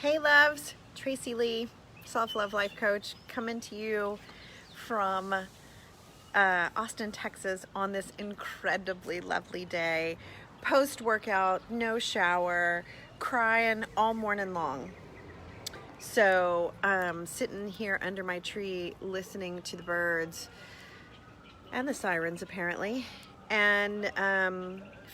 Hey loves, Tracy Lee, self-love life coach, coming to you from Austin, Texas on this incredibly lovely day. Post-workout, no shower, crying all morning long. So sitting here under my tree listening to the birds and the sirens apparently, and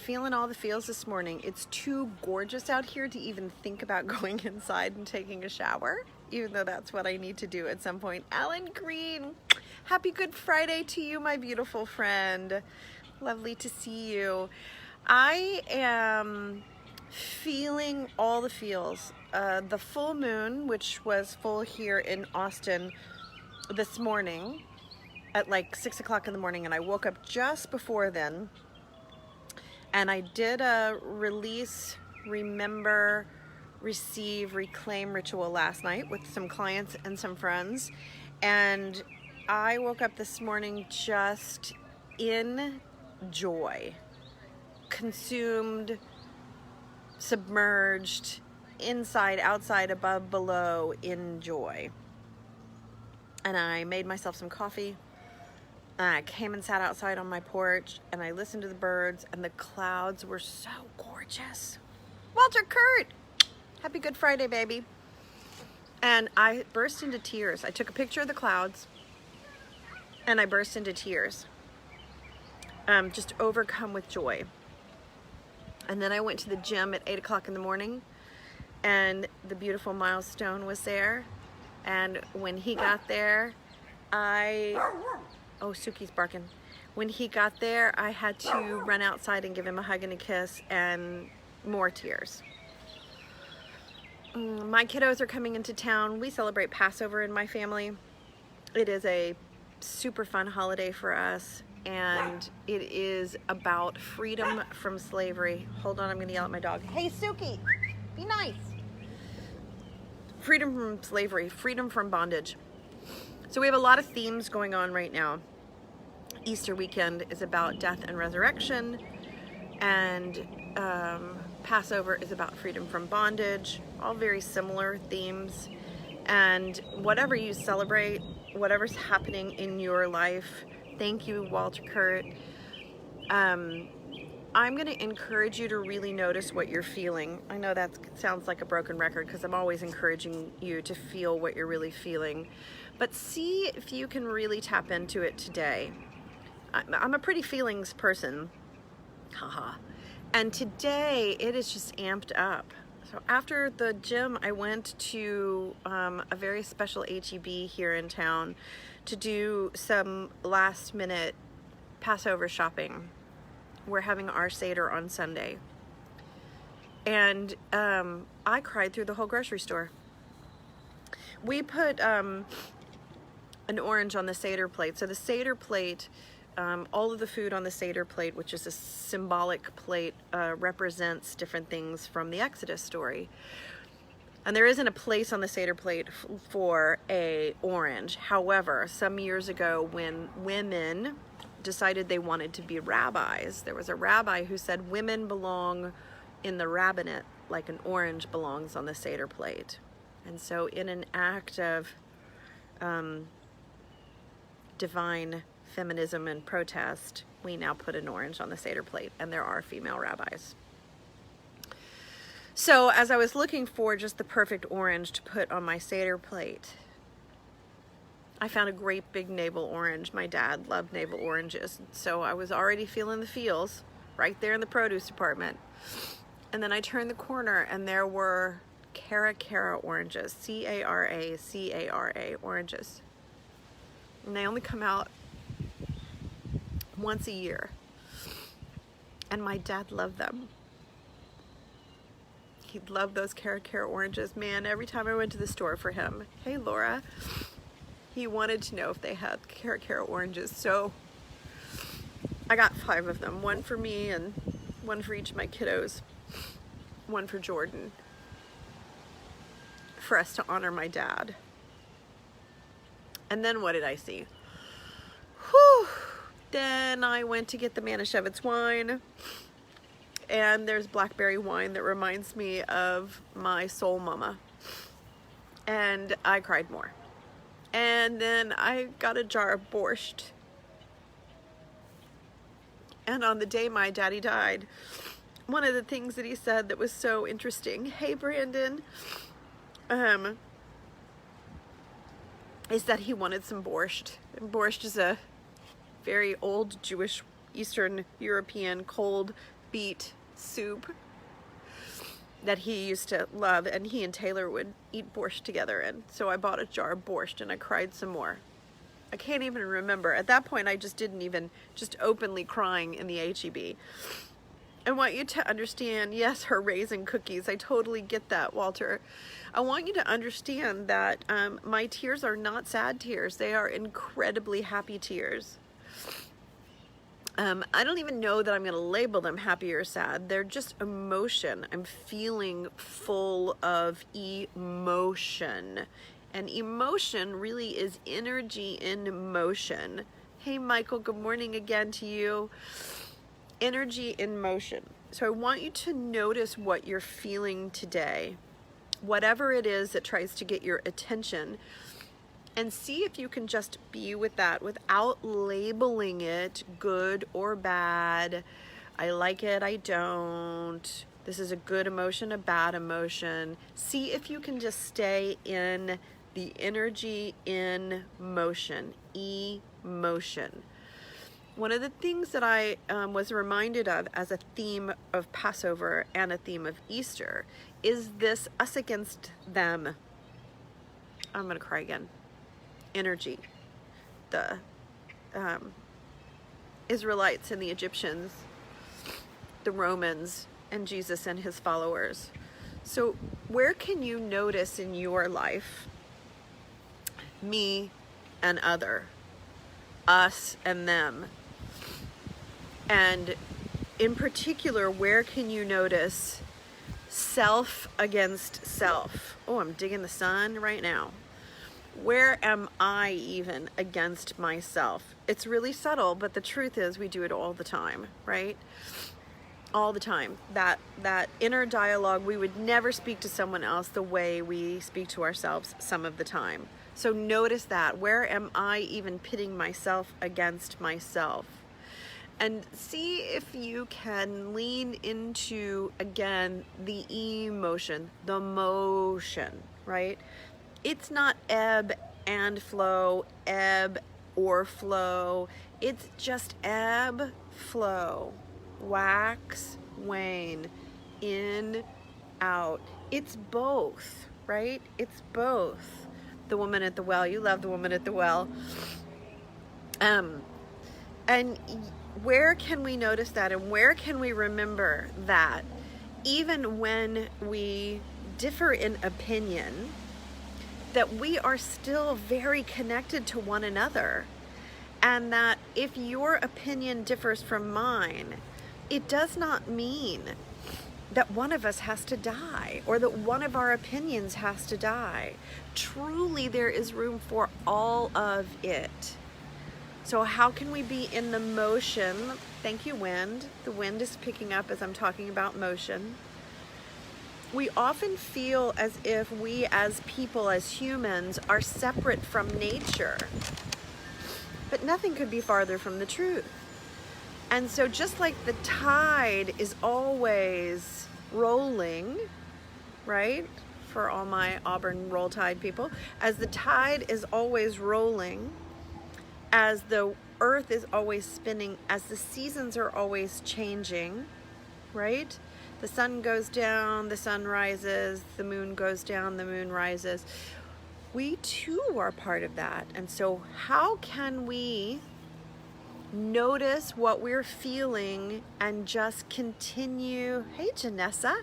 feeling all the feels this morning. It's too gorgeous out here to even think about going inside and taking a shower, even though that's what I need to do at some point. Alan Green, happy Good Friday to you, my beautiful friend. Lovely to see you. I am feeling all the feels. The full moon, which was full here in Austin this morning at like 6 o'clock in the morning, and I woke up just before then, and I did a release, remember, receive, reclaim ritual last night with some clients and some friends, and I woke up this morning just in joy, consumed, submerged, inside, outside, above, below, in joy. And I made myself some coffee. I came and sat outside on my porch and I listened to the birds, and the clouds were so gorgeous. Walter Kurt, happy Good Friday, baby. And I burst into tears. I took a picture of the clouds and I burst into tears, just overcome with joy. And then I went to the gym at 8 o'clock in the morning, and the beautiful Milestone was there. And when he got there, oh, Suki's barking. When he got there, I had to run outside and give him a hug and a kiss, and more tears. My kiddos are coming into town. We celebrate Passover in my family. It is a super fun holiday for us, and it is about freedom from slavery. Hold on, I'm gonna yell at my dog. Hey, Suki, be nice. Freedom from slavery, freedom from bondage. So we have a lot of themes going on right now. Easter weekend is about death and resurrection, and Passover is about freedom from bondage, all very similar themes. And whatever you celebrate, whatever's happening in your life, thank you, Walter Kurt. I'm going to encourage you to really notice what you're feeling. I know that sounds like a broken record because I'm always encouraging you to feel what you're really feeling. But see if you can really tap into it today. I'm a pretty feelings person. Haha. And today it is just amped up. So after the gym, I went to a very special HEB here in town to do some last minute Passover shopping. We're having our Seder on Sunday. And I cried through the whole grocery store. We put an orange on the Seder plate. So the Seder plate, all of the food on the Seder plate, which is a symbolic plate, represents different things from the Exodus story. And there isn't a place on the Seder plate for a orange. However, some years ago when women decided they wanted to be rabbis, there was a rabbi who said women belong in the rabbinate like an orange belongs on the Seder plate. And so in an act of divine feminism and protest, we now put an orange on the Seder plate, and there are female rabbis. So as I was looking for just the perfect orange to put on my Seder plate, I found a great big navel orange. My dad loved navel oranges, so I was already feeling the feels right there in the produce department. And then I turned the corner and there were Cara oranges, C-A-R-A oranges. And they only come out once a year. And my dad loved them. He loved those Cara oranges. Man, every time I went to the store for him, hey Laura, he wanted to know if they had Cara oranges. So I got 5 of them, one for me and one for each of my kiddos, one for Jordan, for us to honor my dad. And then what did I see? Whew. Then I went to get the Manischewitz wine, and there's blackberry wine that reminds me of my soul mama. And I cried more. And then I got a jar of borscht. And on the day my daddy died, one of the things that he said that was so interesting, hey Brandon, is that he wanted some borscht. And borscht is a very old Jewish Eastern European cold beet soup that he used to love, and he and Taylor would eat borscht together. And so I bought a jar of borscht and I cried some more. I can't even remember. At that point, I just openly crying in the HEB. I want you to understand, yes, her raisin cookies. I totally get that, Walter. I want you to understand that my tears are not sad tears. They are incredibly happy tears. I don't even know that I'm going to label them happy or sad. They're just emotion. I'm feeling full of emotion. And emotion really is energy in motion. Hey, Michael, good morning again to you. Energy in motion. So I want you to notice what you're feeling today, whatever it is that tries to get your attention, and see if you can just be with that without labeling it good or bad. I like it, I don't. This is a good emotion, a bad emotion. See if you can just stay in the energy in motion, emotion. One of the things that I was reminded of as a theme of Passover and a theme of Easter is this us against them. I'm going to cry again. Energy. The Israelites and the Egyptians, the Romans, and Jesus and his followers. So where can you notice in your life me and other, us and them? And in particular, where can you notice self against self? Oh, I'm digging the sun right now. Where am I even against myself? It's really subtle, but the truth is we do it all the time, right? All the time. That inner dialogue, we would never speak to someone else the way we speak to ourselves some of the time. So notice that. Where am I even pitting myself against myself? And see if you can lean into, again, the emotion, the motion, right? It's not ebb and flow, ebb or flow. It's just ebb, flow, wax, wane, in, out. It's both, right? It's both. The woman at the well. You love the woman at the well. And where can we notice that, and where can we remember that even when we differ in opinion, that we are still very connected to one another, and that if your opinion differs from mine, it does not mean that one of us has to die or that one of our opinions has to die. Truly, there is room for all of it. So how can we be in the motion? Thank you, wind. The wind is picking up as I'm talking about motion. We often feel as if we as people, as humans, are separate from nature. But nothing could be farther from the truth. And so just like the tide is always rolling, right? For all my Auburn Roll Tide people, as the tide is always rolling, as the earth is always spinning, as the seasons are always changing, right? The sun goes down, the sun rises, the moon goes down, the moon rises. We too are part of that. And so how can we notice what we're feeling and just continue, hey Janessa,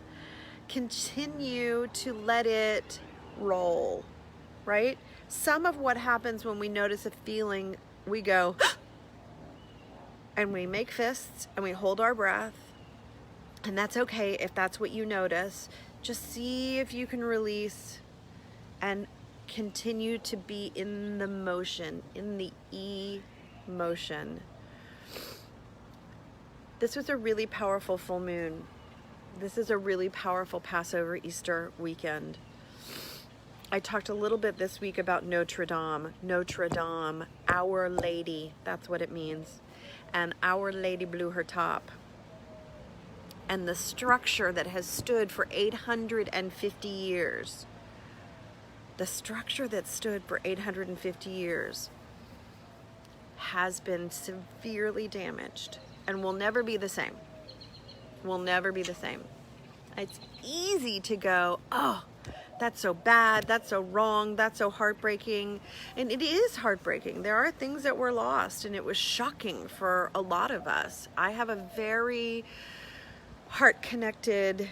continue to let it roll, right? Some of what happens when we notice a feeling, we go and we make fists and we hold our breath. And that's okay if that's what you notice. Just see if you can release and continue to be in the motion, in the emotion. This was a really powerful full moon. This is a really powerful Passover Easter weekend. I talked a little bit this week about Notre Dame. Notre Dame, Our Lady, that's what it means. And Our Lady blew her top. And the structure that has stood for 850 years, the structure that stood for 850 years has been severely damaged and will never be the same. Will never be the same. It's easy to go, oh, that's so bad, that's so wrong, that's so heartbreaking. And it is heartbreaking. There are things that were lost, and it was shocking for a lot of us. I have a very heart-connected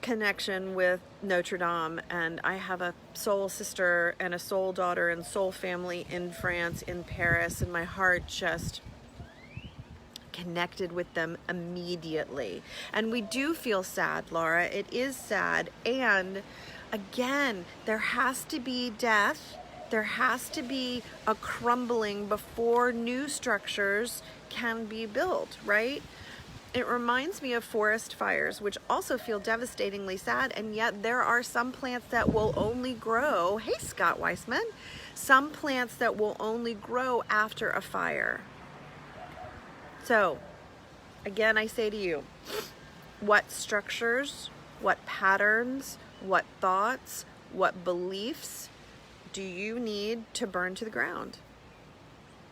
connection with Notre Dame, and I have a soul sister and a soul daughter and soul family in France, in Paris, and my heart just connected with them immediately. And we do feel sad, Laura. It is sad. And again, there has to be death. There has to be a crumbling before new structures can be built, right? It reminds me of forest fires, which also feel devastatingly sad, and yet there are some plants that will only grow, hey Scott Weissman, some plants that will only grow after a fire. So, again, I say to you, what structures, what patterns, what thoughts, what beliefs do you need to burn to the ground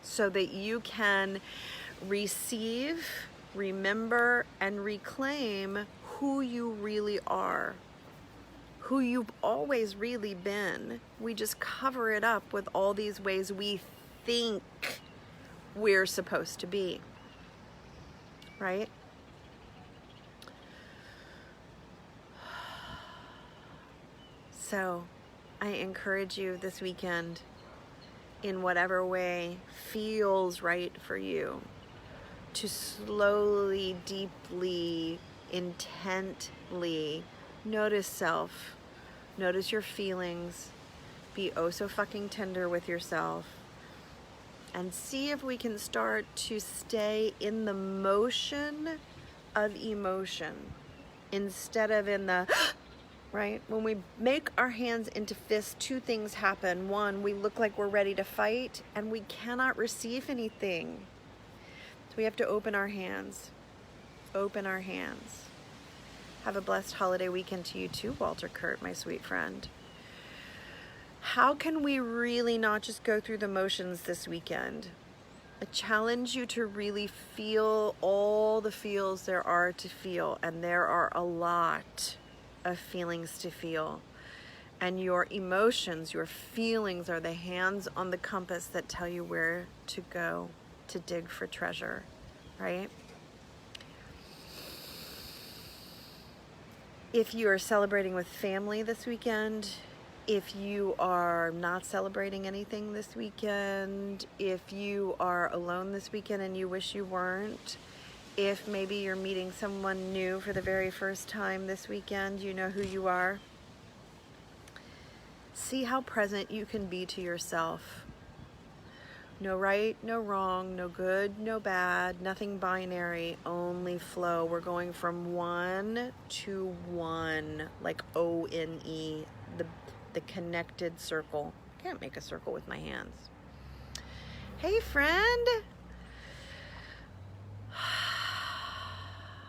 so that you can receive, remember, and reclaim who you really are, who you've always really been. We just cover it up with all these ways we think we're supposed to be. Right? So, I encourage you this weekend, in whatever way feels right for you, to slowly, deeply, intently notice self, notice your feelings, be oh so fucking tender with yourself, and see if we can start to stay in the motion of emotion instead of in the, right? When we make our hands into fists, two things happen. One, we look like we're ready to fight, and we cannot receive anything. So we have to open our hands. Open our hands. Have a blessed holiday weekend to you too, Walter Kurt, my sweet friend. How can we really not just go through the motions this weekend? I challenge you to really feel all the feels there are to feel, and there are a lot of feelings to feel. And your emotions, your feelings are the hands on the compass that tell you where to go to dig for treasure, right? If you are celebrating with family this weekend, if you are not celebrating anything this weekend, if you are alone this weekend and you wish you weren't, if maybe you're meeting someone new for the very first time this weekend, you know who you are. See how present you can be to yourself. No right, no wrong, no good, no bad, nothing binary, only flow. We're going from one to one, like O-N-E, the connected circle. I can't make a circle with my hands. Hey, friend.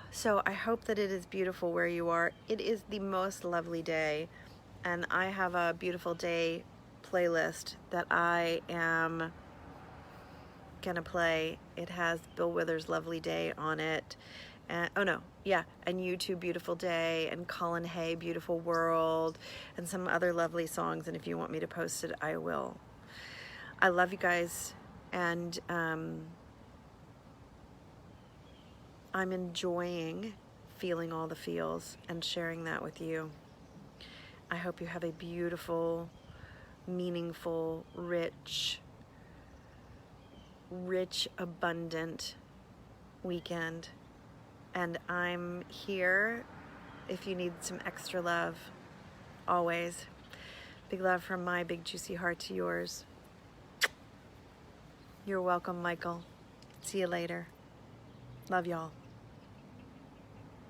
So I hope that it is beautiful where you are. It is the most lovely day, and I have a beautiful day playlist that I am gonna play. It has Bill Withers' Lovely Day on it. And U2 Beautiful Day, and Colin Hay Beautiful World, and some other lovely songs. And if you want me to post it, I will. I love you guys, and I'm enjoying feeling all the feels and sharing that with you. I hope you have a beautiful, meaningful, rich, abundant weekend. And I'm here if you need some extra love, always. Big love from my big juicy heart to yours. You're welcome, Michael. See you later. Love y'all.